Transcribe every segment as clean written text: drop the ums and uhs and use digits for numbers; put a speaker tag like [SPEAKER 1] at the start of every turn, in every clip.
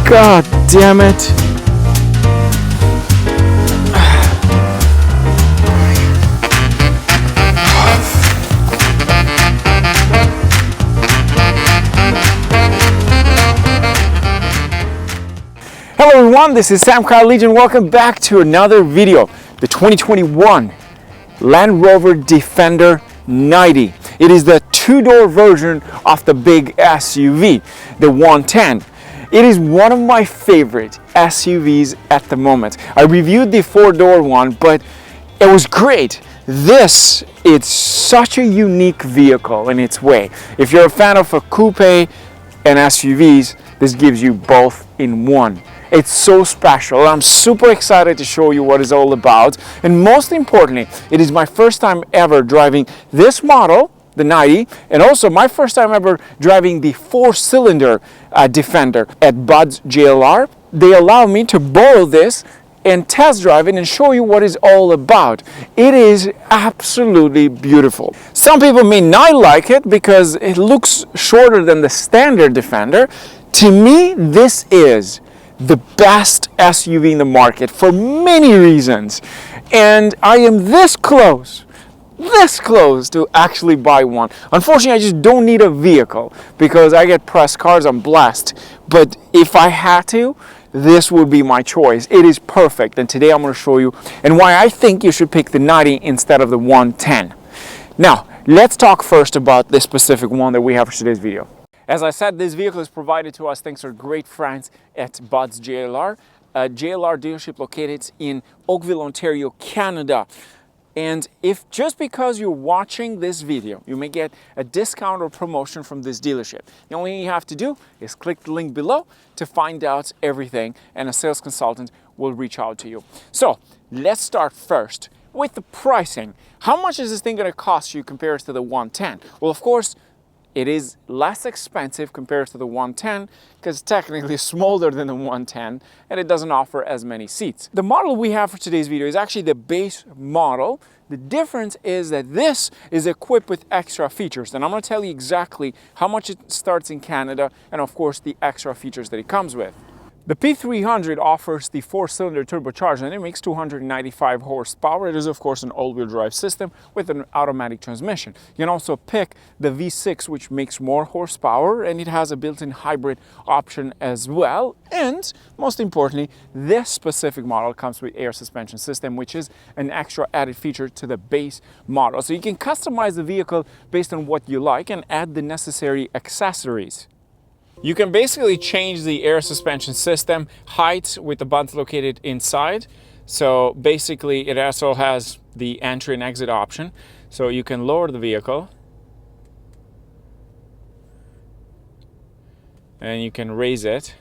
[SPEAKER 1] God damn it. Hello everyone, this is Sam Kyle Legion. Welcome back to another video. The 2021 Land Rover Defender 90. It is the two-door version of the big SUV, the 110. It is one of my favorite SUVs at the moment. I reviewed the four-door one, but it was great. This is such a unique vehicle in its way. If you're a fan of a coupe and SUVs, this gives you both in one. It's so special. I'm super excited to show you what it's all about. And most importantly, it is my first time ever driving this model, the 90, and also my first time ever driving the four-cylinder Defender at Bud's JLR. They allow me to borrow this and test drive it and show you what it's all about. It is absolutely beautiful. Some people may not like it because it looks shorter than the standard Defender. To me, this is the best SUV in the market for many reasons. And I am this close to actually buy one. Unfortunately, I just don't need a vehicle because I get press cars, I'm blessed. But if I had to, this would be my choice. It is perfect, and today I'm going to show you and why I think you should pick the 90 instead of the 110. Now, let's talk first about this specific one that we have for today's video. As I said, this vehicle is provided to us thanks to our great friends at Bud's JLR, a JLR dealership located in Oakville, Ontario, Canada. And if just because you're watching this video, you may get a discount or promotion from this dealership. The only thing you have to do is click the link below to find out everything, and a sales consultant will reach out to you. So let's start first with the pricing. How much is this thing going to cost you compared to the 110? Well, of course, it is less expensive compared to the 110 because it's technically smaller than the 110 and it doesn't offer as many seats. The model we have for today's video is actually the base model. The difference is that this is equipped with extra features, and I'm going to tell you exactly how much it starts in Canada and of course the extra features that it comes with. The P300 offers the four-cylinder turbocharged and it makes 295 horsepower. It is of course an all-wheel drive system with an automatic transmission. You can also pick the V6, which makes more horsepower, and it has a built-in hybrid option as well. And most importantly, this specific model comes with air suspension system, which is an extra added feature to the base model. So you can customize the vehicle based on what you like and add the necessary accessories. You can basically change the air suspension system height with the buttons located inside. So basically it also has the entry and exit option. So you can lower the vehicle and you can raise it.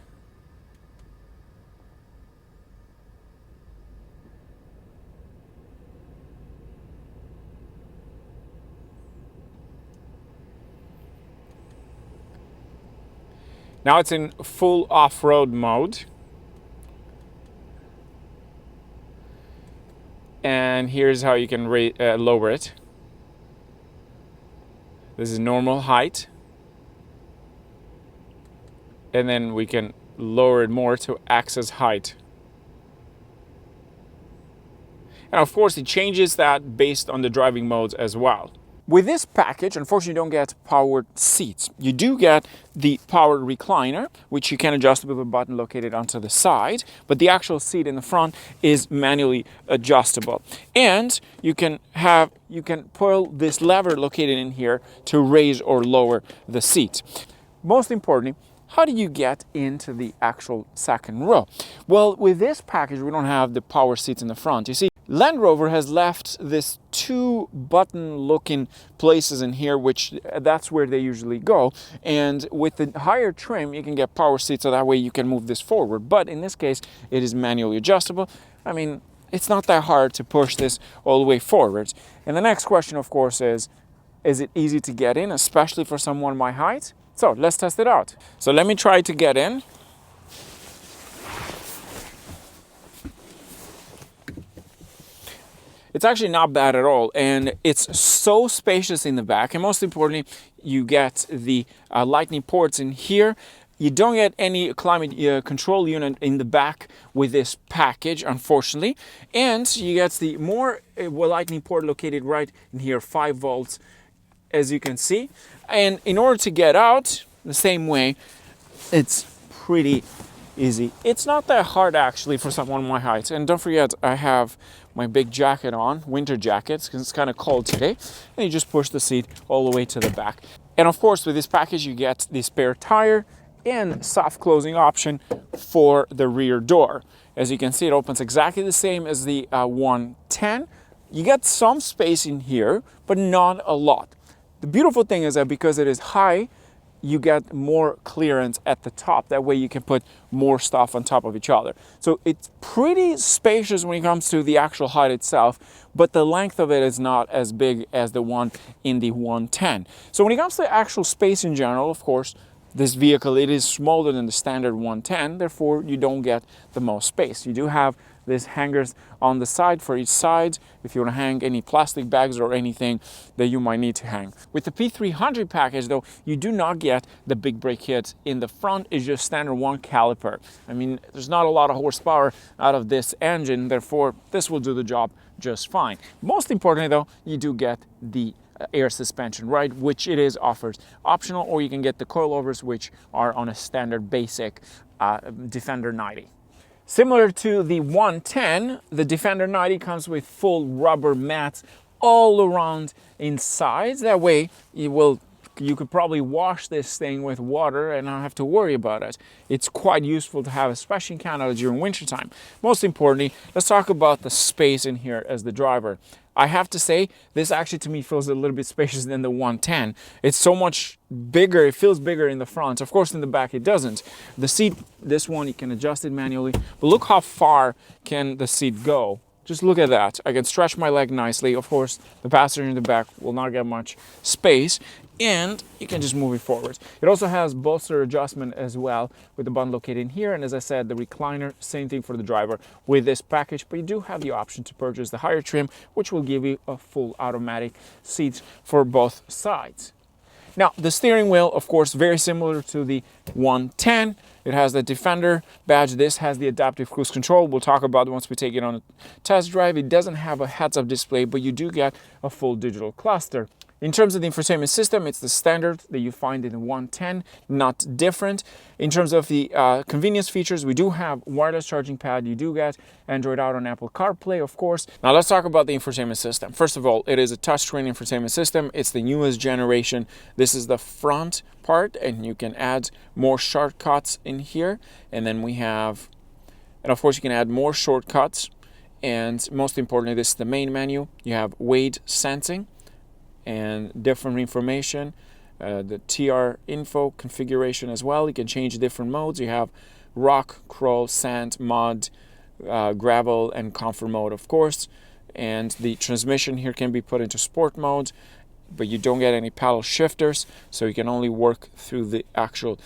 [SPEAKER 1] Now it's in full off-road mode. And here's how you can lower it. This is normal height. And then we can lower it more to access height. And of course it changes that based on the driving modes as well. With this package, unfortunately, you don't get powered seats. You do get the powered recliner, which you can adjust with a button located onto the side, but the actual seat in the front is manually adjustable. And you can pull this lever located in here to raise or lower the seat. Most importantly, how do you get into the actual second row? Well, with this package, we don't have the power seats in the front. You see, Land Rover has left this two button looking places in here, which that's where they usually go. And with the higher trim, you can get power seats, so that way you can move this forward. But in this case, it is manually adjustable. I mean, it's not that hard to push this all the way forward. And the next question, of course, is it easy to get in, especially for someone my height? So let's test it out. So let me try to get in. It's actually not bad at all, and it's so spacious in the back, and most importantly, you get the lightning ports in here. You don't get any climate control unit in the back with this package, unfortunately. And you get the more lightning port located right in here, 5 volts, as you can see. And in order to get out the same way, it's pretty easy. It's not that hard actually for someone my height. And don't forget, I have my big jacket on, winter jackets, because it's kind of cold today. And you just push the seat all the way to the back. And of course, with this package, you get the spare tire and soft closing option for the rear door. As you can see, it opens exactly the same as the 110. You get some space in here, but not a lot. The beautiful thing is that because it is high, you get more clearance at the top. That way you can put more stuff on top of each other. So it's pretty spacious when it comes to the actual height itself, but the length of it is not as big as the one in the 110. So when it comes to the actual space in general, of course, this vehicle, it is smaller than the standard 110, therefore you don't get the most space. You do have these hangers on the side for each side if you want to hang any plastic bags or anything that you might need to hang. With the P300 package though, you do not get the big brake kit in the front. It's just standard 1 caliper. I mean, there's not a lot of horsepower out of this engine, therefore this will do the job just fine. Most importantly though, you do get the air suspension, right, which it is offers optional, or you can get the coilovers, which are on a standard basic Defender 90. Similar to the 110, the Defender 90 comes with full rubber mats all around inside. That way you could probably wash this thing with water and not have to worry about it. It's quite useful to have, especially in Canada during wintertime. Most importantly, let's talk about the space in here as the driver. I have to say, this actually to me feels a little bit spacious than the 110. It's so much bigger, it feels bigger in the front. Of course, in the back it doesn't. The seat, this one, you can adjust it manually, but look how far can the seat go. Just look at that. I can stretch my leg nicely. Of course, the passenger in the back will not get much space, and you can just move it forward. It also has bolster adjustment as well with the button located in here. And as I said, the recliner, same thing for the driver with this package, but you do have the option to purchase the higher trim, which will give you a full automatic seat for both sides. Now, the steering wheel, of course, very similar to the 110. It has the Defender badge. This has the adaptive cruise control. We'll talk about it once we take it on a test drive. It doesn't have a heads-up display, but you do get a full digital cluster. In terms of the infotainment system, it's the standard that you find in the 110, not different. In terms of the convenience features, we do have wireless charging pad. You do get Android Auto and Apple CarPlay, of course. Now let's talk about the infotainment system. First of all, it is a touchscreen infotainment system. It's the newest generation. This is the front part, and you can add more shortcuts in here. And then we have, and of course you can add more shortcuts. And most importantly, this is the main menu. You have weight sensing and different information, the TR info configuration as well. You can change different modes. You have rock, crawl, sand, mud, gravel, and comfort mode, of course. And the transmission here can be put into sport mode, but you don't get any paddle shifters, so you can only work through the actual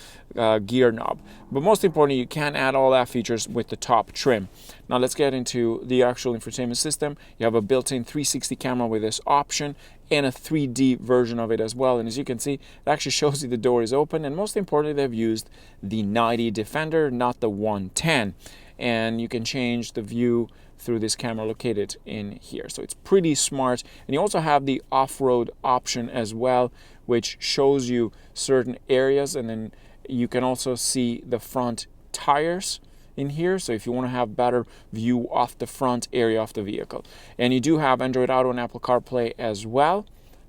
[SPEAKER 1] gear knob. But most importantly, you can add all that features with the top trim. Now let's get into the actual infotainment system. You have a built-in 360 camera with this option and a 3D version of it as well. And as you can see, it actually shows you the door is open. And most importantly, they've used the 90 Defender, not the 110. And you can change the view through this camera located in here. So it's pretty smart. And you also have the off-road option as well, which shows you certain areas. And then you can also see the front tires in here, so if you want to have better view off the front area of the vehicle. And you do have Android Auto and Apple CarPlay as well.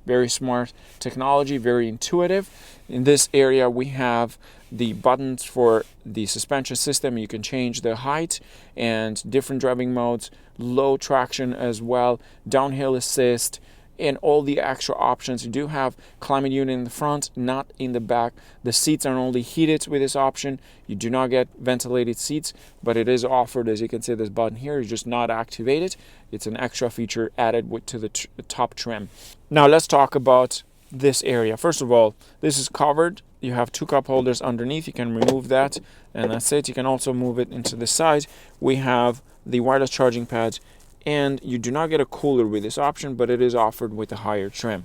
[SPEAKER 1] Very smart technology, very intuitive. In this area we have the buttons for the suspension system. You can change the height and different driving modes, low traction as well, downhill assist, and all the extra options. You do have climate unit in the front, not in the back. The seats are only heated with this option. You do not get ventilated seats, but it is offered. As you can see, this button here is just not activated. It's an extra feature added to the top trim. Now let's talk about this area. First of all, this is covered. You have 2 cup holders underneath. You can remove that, and that's it. You can also move it into the side. We have the wireless charging pads, and you do not get a cooler with this option, but it is offered with a higher trim.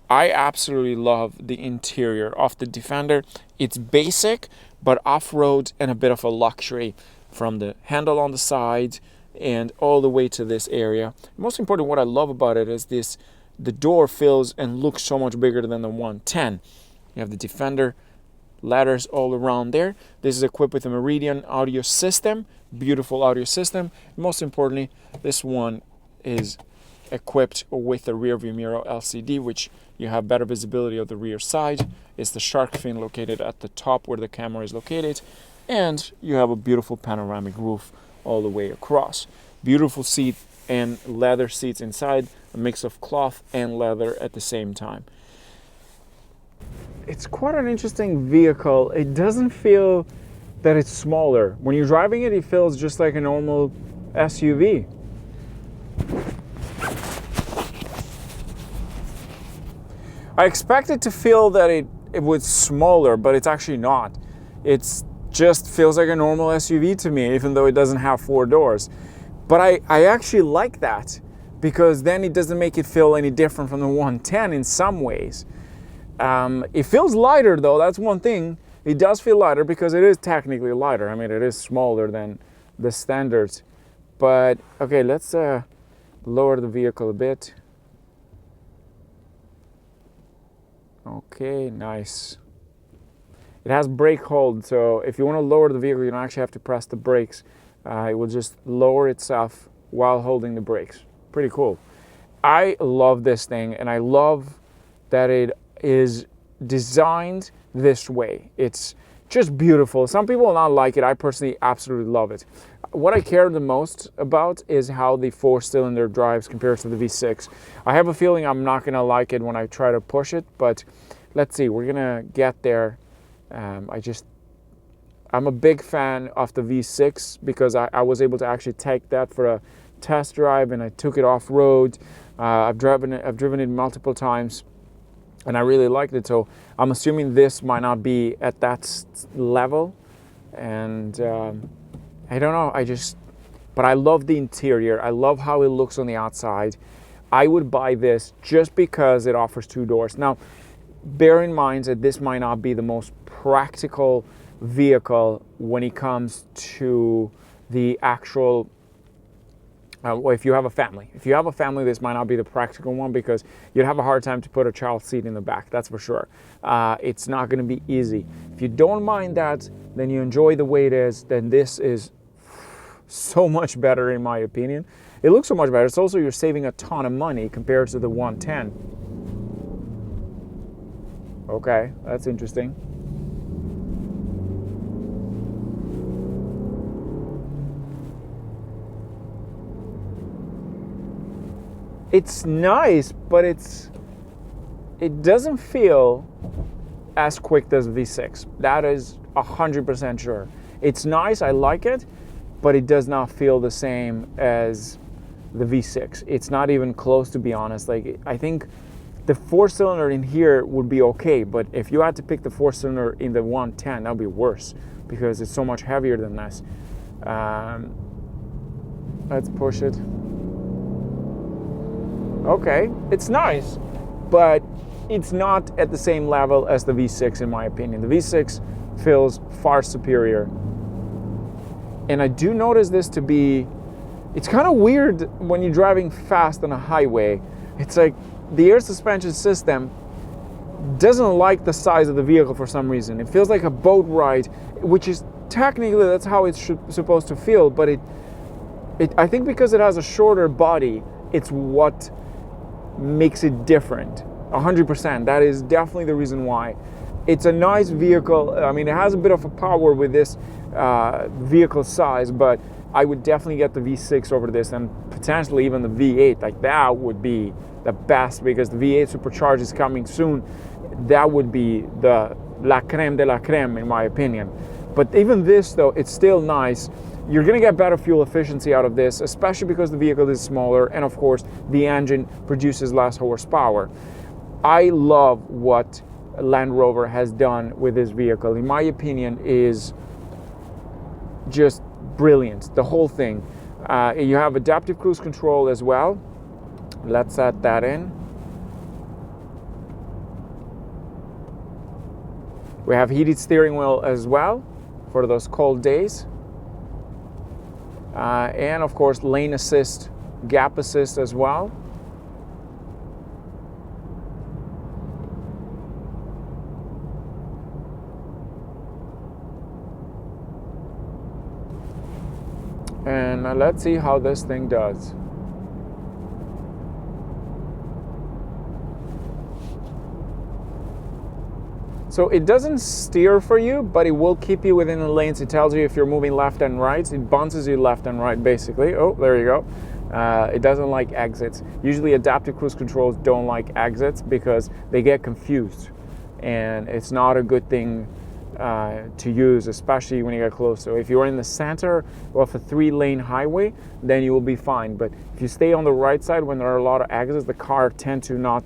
[SPEAKER 1] I absolutely love the interior of the Defender. It's basic, but off-road and a bit of a luxury, from the handle on the side and all the way to this area. Most important, what I love about it is the door feels and looks so much bigger than the 110. You have the Defender ladders all around there. This is equipped with a Meridian audio system, beautiful audio system. Most importantly, this one is equipped with a rear view mirror LCD, which you have better visibility of the rear side. It's the shark fin located at the top where the camera is located, and you have a beautiful panoramic roof all the way across. Beautiful seat and leather seats inside, a mix of cloth and leather at the same time. It's quite an interesting vehicle. It doesn't feel that it's smaller. When you're driving it, it feels just like a normal SUV. I expected to feel that it was smaller, but it's actually not. It just feels like a normal SUV to me, even though it doesn't have 4 doors. But I actually like that, because then it doesn't make it feel any different from the 110 in some ways. It feels lighter though, that's one thing. It does feel lighter because it is technically lighter. I mean, it is smaller than the standards. But okay, let's lower the vehicle a bit. Okay, nice. It has brake hold, so if you want to lower the vehicle, you don't actually have to press the brakes. It will just lower itself while holding the brakes. Pretty cool. I love this thing, and I love that it is designed this way. It's just beautiful. Some people will not like it. I personally absolutely love it. What I care the most about is how the 4-cylinder drives compared to the V6. I have a feeling I'm not going to like it when I try to push it, but let's see. We're going to get there. I'm a big fan of the V6 because I was able to actually take that for a test drive, and I took it off-road. I've driven it multiple times, and I really liked it. So I'm assuming this might not be at that level, and I don't know. But I love the interior. I love how it looks on the outside. I would buy this just because it offers 2 doors. Now, bear in mind that this might not be the most practical vehicle when it comes to the actual well, if you have a family. If you have a family, this might not be the practical one, because you'd have a hard time to put a child seat in the back, that's for sure. It's not going to be easy. If you don't mind that, then you enjoy the way it is, then this is so much better in my opinion. It looks so much better. It's also, you're saving a ton of money compared to the 110. Okay, that's interesting. It's nice, but it doesn't feel as quick as V6. That is 100% sure. It's nice, I like it, but it does not feel the same as the V6. It's not even close, to be honest. Like, I think the 4-cylinder in here would be okay, but if you had to pick the 4-cylinder in the 110, that would be worse because it's so much heavier than this. Let's push it. Okay, it's nice, but it's not at the same level as the V6 in my opinion. The V6 feels far superior. And I do notice this to be, it's kind of weird when you're driving fast on a highway. It's like the air suspension system doesn't like the size of the vehicle for some reason. It feels like a boat ride, which is technically, that's how it's supposed to feel, but I think because it has a shorter body, it's what makes it different. 100%. That is definitely the reason why. It's a nice vehicle. I mean, it has a bit of a power with this vehicle size, but I would definitely get the V6 over this, and potentially even the V8. Like, that would be the best, because the V8 supercharged is coming soon. That would be the la creme de la creme in my opinion. But even this though, it's still nice. You're going to get better fuel efficiency out of this, especially because the vehicle is smaller, and of course the engine produces less horsepower. I love what Land Rover has done with this vehicle. In my opinion, is just brilliant, the whole thing. You have adaptive cruise control as well. Let's add that in. We have heated steering wheel as well for those cold days. And of course, lane assist, gap assist as well. And let's see how this thing does. So it doesn't steer for you, but it will keep you within the lanes. It tells you if you're moving left and right. It bounces you left and right, basically. Oh, there you go. It doesn't like exits. Usually adaptive cruise controls don't like exits because they get confused. And it's not a good thing to use, especially when you get close. So if you're in the center of a 3-lane highway, then you will be fine. But if you stay on the right side when there are a lot of exits, the car tends to not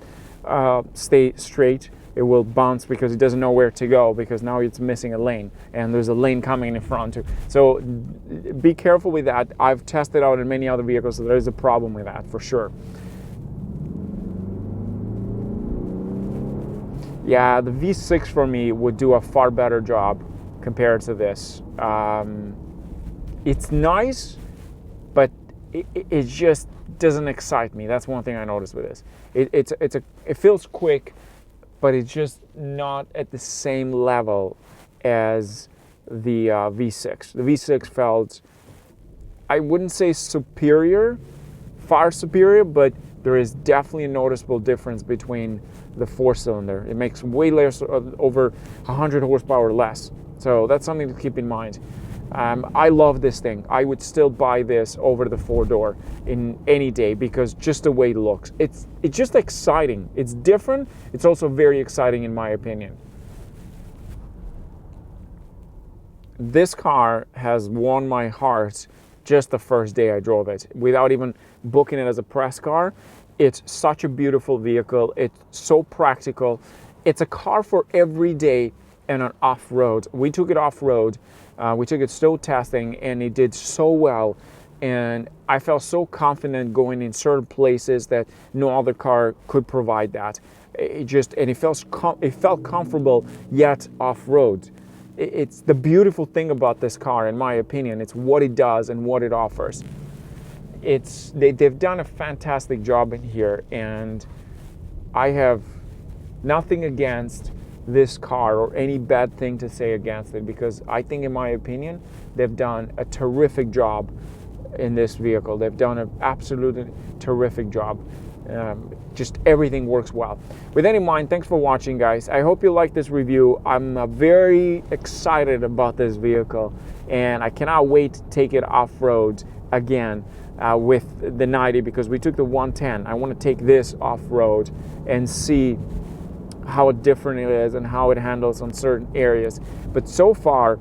[SPEAKER 1] stay straight. It will bounce because it doesn't know where to go, because now it's missing a lane and there's a lane coming in front too. So be careful with that. I've tested out in many other vehicles, so there is a problem with that for sure. Yeah, the V6 for me would do a far better job compared to this. It's nice, but it just doesn't excite me. That's one thing I noticed with this. It feels quick, but it's just not at the same level as the V6. The V6 felt, I wouldn't say superior, far superior, but there is definitely a noticeable difference between the 4-cylinder. It makes way less, over 100 horsepower less. So that's something to keep in mind. I love this thing. I would still buy this over the 4-door in any day because just the way it looks. It's just exciting. It's different. It's also very exciting in my opinion. This car has won my heart just the first day I drove it, without even booking it as a press car. It's such a beautiful vehicle. It's so practical. It's a car for every day and an off-road. We took it off-road. We took it snow testing and it did so well. And I felt so confident going in certain places that no other car could provide that. It felt comfortable yet off-road. It's the beautiful thing about this car, in my opinion. It's what it does and what it offers. They've done a fantastic job in here, and I have nothing against this car or any bad thing to say against it, because I think, in my opinion, they've done a terrific job in this vehicle. They've done an absolutely terrific job. Just everything works well. With that in mind, thanks for watching, guys. I hope you like this review. I'm very excited about this vehicle, and I cannot wait to take it off-road again with the 90, because we took the 110. I want to take this off-road and see how different it is and how it handles on certain areas. But so far,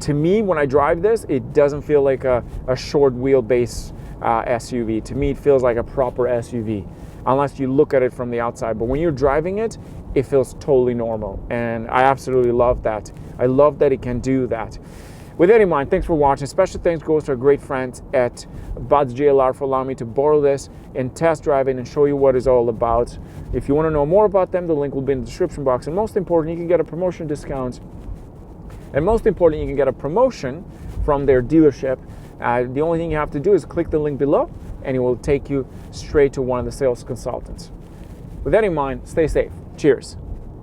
[SPEAKER 1] to me, when I drive this, it doesn't feel like a short wheelbase SUV. To me, it feels like a proper SUV, unless you look at it from the outside. But when you're driving it, it feels totally normal, and I absolutely love that. I love that it can do that. With that in mind, thanks for watching. Special thanks goes to our great friends at Buds JLR for allowing me to borrow this and test drive it and show you what it's all about. If you want to know more about them, the link will be in the description box. And most important, you can get a promotion discount. And most important, you can get a promotion from their dealership. The only thing you have to do is click the link below, and it will take you straight to one of the sales consultants. With that in mind, stay safe. Cheers.